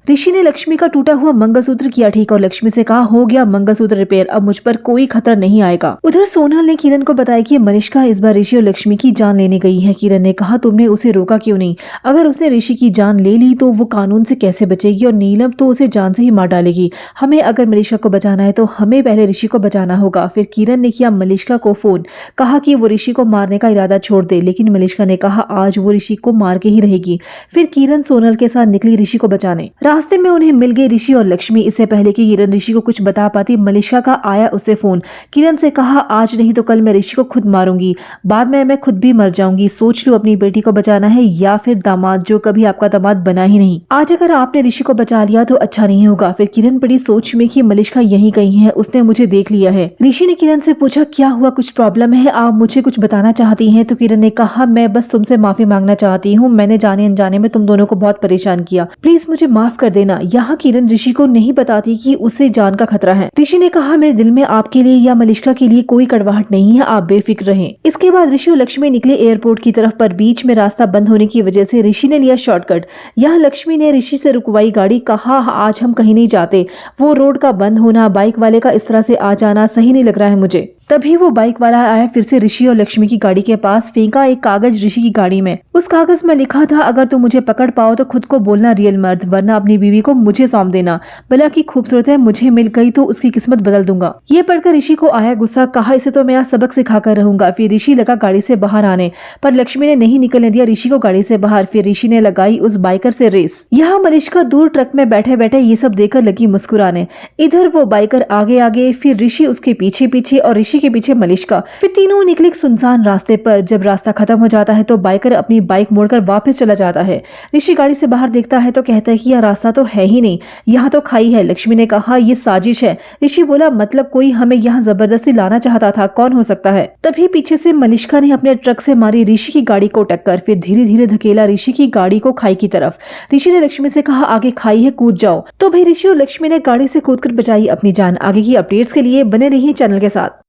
ऋषि ने लक्ष्मी का टूटा हुआ मंगलसूत्र किया ठीक और लक्ष्मी से कहा हो गया मंगलसूत्र रिपेयर, अब मुझ पर कोई खतरा नहीं आएगा। उधर सोनल ने किरण को बताया कि मनीषा इस बार ऋषि और लक्ष्मी की जान लेने गई है। किरण ने कहा तुमने उसे रोका क्यों नहीं? अगर उसने ऋषि की जान ले ली तो वो कानून से कैसे बचेगी और नीलम तो उसे जान से ही मार डालेगी। हमें अगर मनीषा को बचाना है तो हमें पहले ऋषि को बचाना होगा। फिर किरण ने किया मनीषा को फोन, कहा कि वो ऋषि को मारने का इरादा छोड़ दे, लेकिन मनीषा ने कहा आज वो ऋषि को मार के ही रहेगी। फिर किरण सोनल के साथ निकली ऋषि को बचाने। रास्ते में उन्हें मिल गए ऋषि और लक्ष्मी। इससे पहले कि किरण ऋषि को कुछ बता पाती, मनीषा का आया उसे फोन। किरण से कहा आज नहीं तो कल मैं ऋषि को खुद मारूंगी, बाद में मैं खुद भी मर जाऊंगी। सोच लो अपनी बेटी को बचाना है या फिर दामाद जो कभी आपका दामाद बना ही नहीं। आज अगर आपने ऋषि को बचा लिया तो अच्छा नहीं होगा। फिर किरण बड़ी सोच में कि मनीषा यहीं कहीं है, उसने मुझे देख लिया है। ऋषि ने किरण से पूछा क्या हुआ, कुछ प्रॉब्लम है, आप मुझे कुछ बताना चाहती हैं? तो किरण ने कहा मैं बस तुमसे माफी मांगना चाहती हूँ, मैंने जाने अनजाने में तुम दोनों को बहुत परेशान किया, प्लीज मुझे माफ कर देना। यहाँ किरण ऋषि को नहीं बताती कि उसे जान का खतरा है। ऋषि ने कहा मेरे दिल में आपके लिए या मनीषा के लिए कोई कड़वाहट नहीं है, आप बेफिक्र रहें। इसके बाद ऋषि और लक्ष्मी निकले एयरपोर्ट की तरफ, पर बीच में रास्ता बंद होने की वजह से ऋषि ने लिया शॉर्टकट। यहाँ लक्ष्मी ने ऋषि से रुकवाई गाड़ी, कहा आज हम कहीं नहीं जाते, वो रोड का बंद होना, बाइक वाले का इस तरह से आ जाना सही नहीं लग रहा है मुझे। तभी वो बाइक वाला आया, फिर से ऋषि और लक्ष्मी की गाड़ी के पास, फेंका एक कागज ऋषि की गाड़ी में। उस कागज में लिखा था अगर तुम मुझे पकड़ पाओ तो खुद को बोलना रियल मर्द, वरना अपनी बीवी को मुझे सौंप देना। भला की खूबसूरत है, मुझे मिल गई तो उसकी किस्मत बदल दूंगा। ये पढ़कर ऋषि को आया गुस्सा, कहा इसे तो मैं आज सबक सिखा कर रहूंगा। फिर ऋषि लगा गाड़ी से बाहर आने, पर लक्ष्मी ने नहीं निकलने दिया ऋषि को गाड़ी से बाहर। फिर ऋषि ने लगाई उस बाइकर से रेस। यहाँ मनीषा दूर ट्रक में बैठे बैठे ये सब देखकर लगी मुस्कुराने। इधर वो बाइकर आगे आगे, फिर ऋषि उसके पीछे पीछे और ऋषि के पीछे मनीषा। फिर तीनों निकले एक सुनसान रास्ते पर। जब रास्ता खत्म हो जाता है तो बाइकर अपनी बाइक मोड़कर वापस चला जाता है। ऋषि गाड़ी से बाहर देखता है तो कहता है कि यह रास्ता तो है ही नहीं, यहाँ तो खाई है। लक्ष्मी ने कहा ये साजिश है। ऋषि बोला मतलब कोई हमें यहाँ जबरदस्ती लाना चाहता था, कौन हो सकता है? तभी पीछे से मनीषा ने अपने ट्रक से मारी ऋषि की गाड़ी को टक्कर, फिर धीरे धीरे धकेला ऋषि की गाड़ी को खाई की तरफ। ऋषि ने लक्ष्मी से कहा आगे खाई है, कूद जाओ। तो भाई ऋषि और लक्ष्मी ने गाड़ी से कूदकर बचाई अपनी जान। आगे की अपडेट्स के लिए बने रहिए चैनल के साथ।